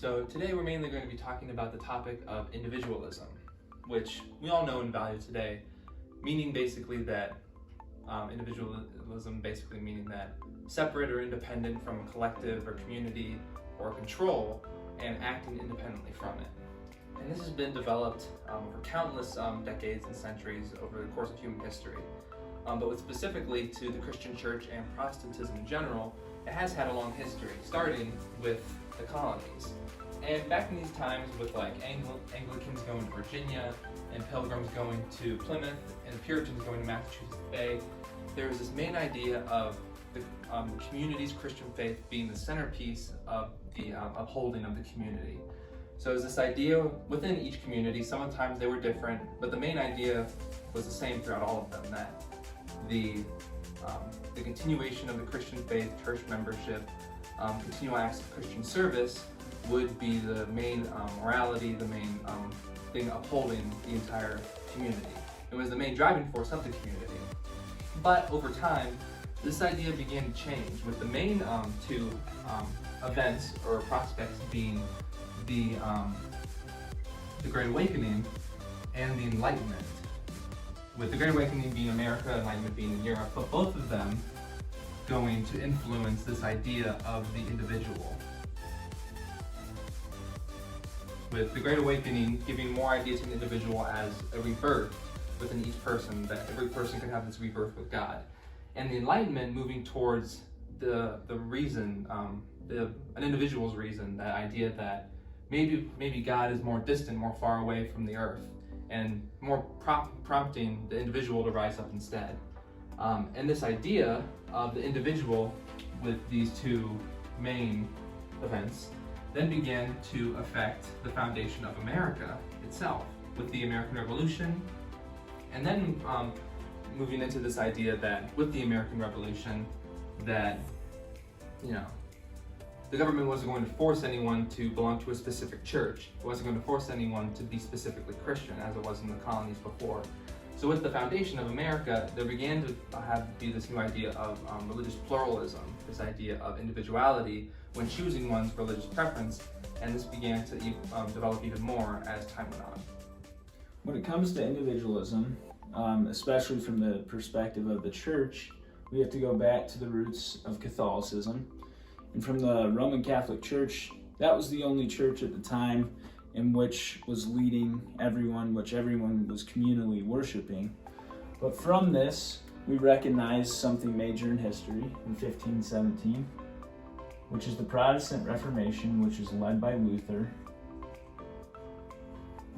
So today we're mainly going to be talking about the topic of individualism, which we all know and value today, meaning basically that individualism basically meaning that separate or independent from a collective or community or control and acting independently from it. And this has been developed for countless decades and centuries over the course of human history. But with specifically to the Christian church and Protestantism in general, it has had a long history, starting with the colonies. And back in these times with like Anglicans going to Virginia and Pilgrims going to Plymouth and Puritans going to Massachusetts Bay, there was this main idea of the community's Christian faith being the centerpiece of the upholding of the community. So it was this idea within each community, sometimes they were different, but the main idea was the same throughout all of them, that the continuation of the Christian faith, church membership, continual acts of Christian service would be the main morality, the main thing upholding the entire community. It was the main driving force of the community. But over time, this idea began to change, with the main two events or prospects being the Great Awakening and the Enlightenment. With the Great Awakening being America, Enlightenment being in Europe, but both of them going to influence this idea of the individual. With the Great Awakening giving more idea to the individual as a rebirth within each person, that every person could have this rebirth with God. And the Enlightenment moving towards the reason, an individual's reason, that idea that maybe God is more distant, more far away from the earth, and more prompting the individual to rise up instead. And this idea of the individual with these two main events then began to affect the foundation of America itself, with the American Revolution, and then moving into this idea that with the American Revolution, that, you know, the government wasn't going to force anyone to belong to a specific church. It wasn't going to force anyone to be specifically Christian, as it was in the colonies before. So with the foundation of America, there began to be this new idea of religious pluralism, this idea of individuality when choosing one's religious preference, and this began to develop even more as time went on. When it comes to individualism, especially from the perspective of the church, we have to go back to the roots of Catholicism. And from the Roman Catholic Church, that was the only church at the time in which was leading everyone, which everyone was communally worshiping. But from this, we recognize something major in history in 1517, which is the Protestant Reformation, which is led by Luther.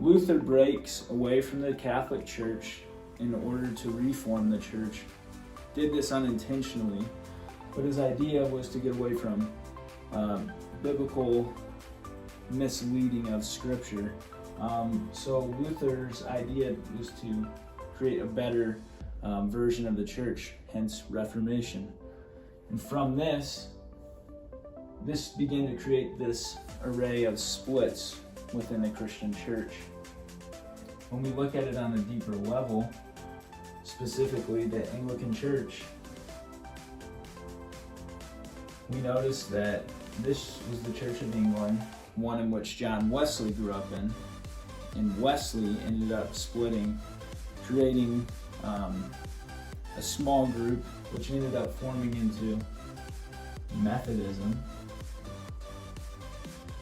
Luther breaks away from the Catholic Church in order to reform the church. Did this unintentionally, but his idea was to get away from biblical misleading of Scripture. So Luther's idea was to create a better version of the church, hence Reformation. And from this began to create this array of splits within the Christian church. When we look at it on a deeper level, specifically the Anglican Church, we notice that this was the Church of England, one in which John Wesley grew up in, and Wesley ended up splitting, creating a small group, which ended up forming into Methodism,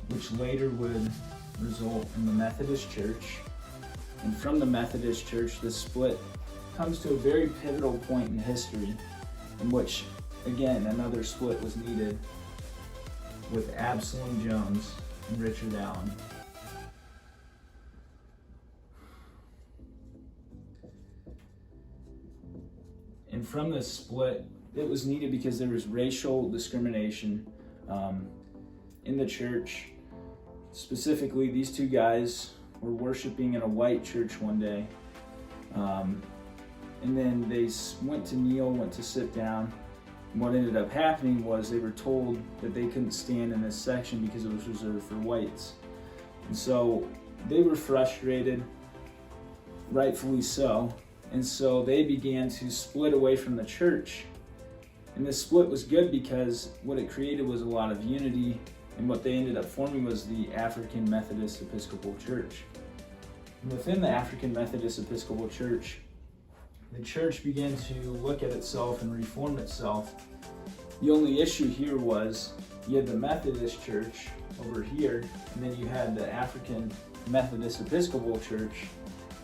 which later would result in the Methodist Church. And from the Methodist Church, this split comes to a very pivotal point in history, in which, again, another split was needed with Absalom Jones and Richard Allen. And from this split, it was needed because there was racial discrimination in the church. Specifically, these two guys were worshiping in a white church one day. And then they went to kneel, went to sit down. And what ended up happening was they were told that they couldn't stand in this section because it was reserved for whites. And so they were frustrated, rightfully so. And so they began to split away from the church. And this split was good because what it created was a lot of unity And what they ended up forming was the African Methodist Episcopal Church. And within the African Methodist Episcopal Church, the church began to look at itself and reform itself. The only issue here was you had the Methodist Church over here, and then you had the African Methodist Episcopal Church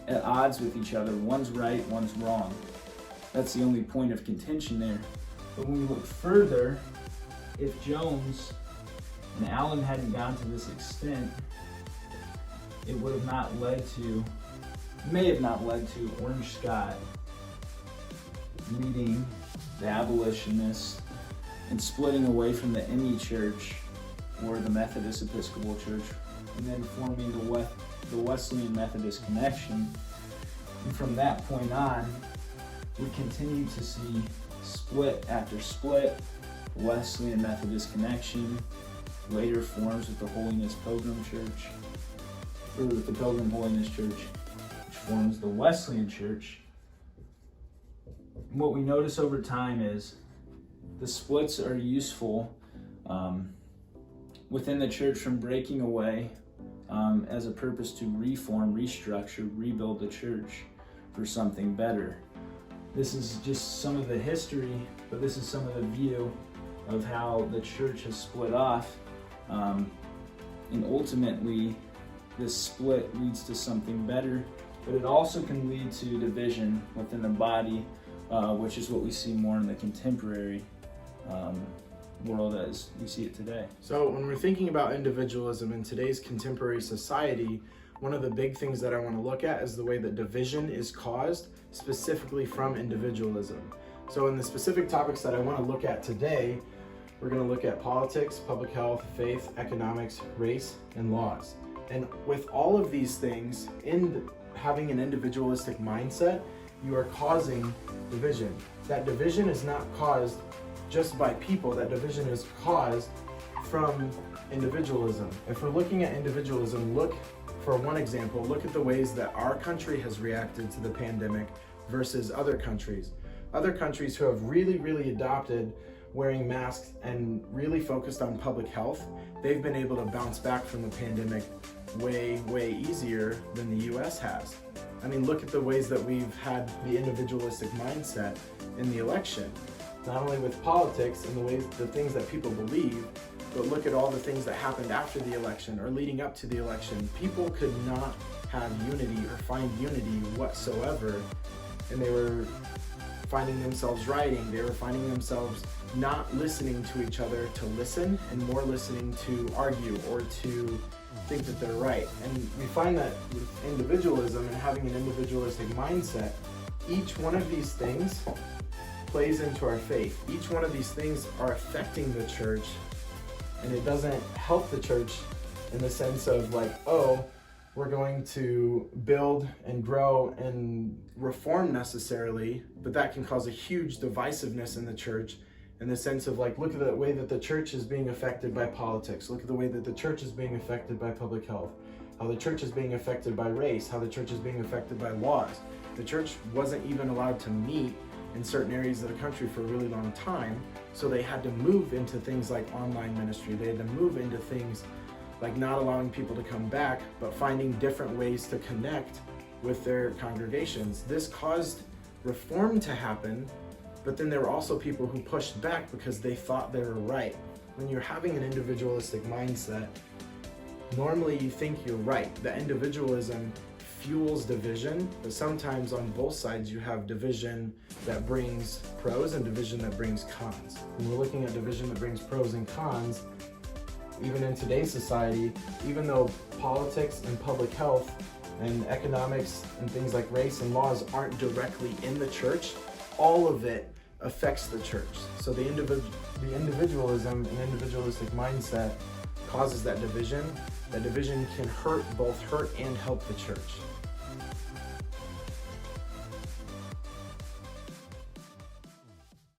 at odds with each other. One's right, one's wrong. That's the only point of contention there. But when we look further, if Jones and Allen hadn't gone to this extent, it would have not led to, may have not led to Orange Scott leading the abolitionists and splitting away from the ME Church or the Methodist Episcopal Church, and then forming the Wesleyan Methodist Connection. And from that point on, we continue to see split after split. Wesleyan Methodist Connection later forms with the Holiness Pilgrim Church, or with the Pilgrim Holiness Church, which forms the Wesleyan Church. And what we notice over time is the splits are useful within the church from breaking away as a purpose to reform, restructure, rebuild the church for something better. This is just some of the history, but this is some of the view of how the church has split off. And ultimately, this split leads to something better, but it also can lead to division within the body, which is what we see more in the contemporary world as we see it today. So when we're thinking about individualism in today's contemporary society, one of the big things that I want to look at is the way that division is caused specifically from individualism. So in the specific topics that I want to look at today, we're going to look at politics, public health, faith, economics, race, and laws. And with all of these things, in having an individualistic mindset, you are causing division. That division is not caused just by people, that division is caused from individualism. If we're looking at individualism, look for one example, look at the ways that our country has reacted to the pandemic versus other countries. Other countries who have really adopted wearing masks and really focused on public health, they've been able to bounce back from the pandemic way easier than the US has. I mean, look at the ways that we've had the individualistic mindset in the election, not only with politics and the things that people believe, but look at all the things that happened after the election or leading up to the election. People could not have unity or find unity whatsoever, and they were finding themselves rioting. They were finding themselves not listening to each other to listen and more listening to argue or to think that they're right. And we find that with individualism and having an individualistic mindset, each one of these things plays into our faith. Each one of these things are affecting the church, and it doesn't help the church in the sense of like, oh, we're going to build and grow and reform necessarily, but that can cause a huge divisiveness in the church in the sense of like, look at the way that the church is being affected by politics. Look at the way that the church is being affected by public health, how the church is being affected by race, how the church is being affected by laws. The church wasn't even allowed to meet in certain areas of the country for a really long time, so they had to move into things like online ministry. They had to move into things like not allowing people to come back, but finding different ways to connect with their congregations. This caused reform to happen, but then there were also people who pushed back because they thought they were right. When you're having an individualistic mindset, normally you think you're right. The individualism fuels division, but sometimes on both sides you have division that brings pros and division that brings cons. When we're looking at division that brings pros and cons, even in today's society, even though politics and public health and economics and things like race and laws aren't directly in the church, all of it affects the church. So the individualism and individualistic mindset causes that division. That division can both hurt and help the church.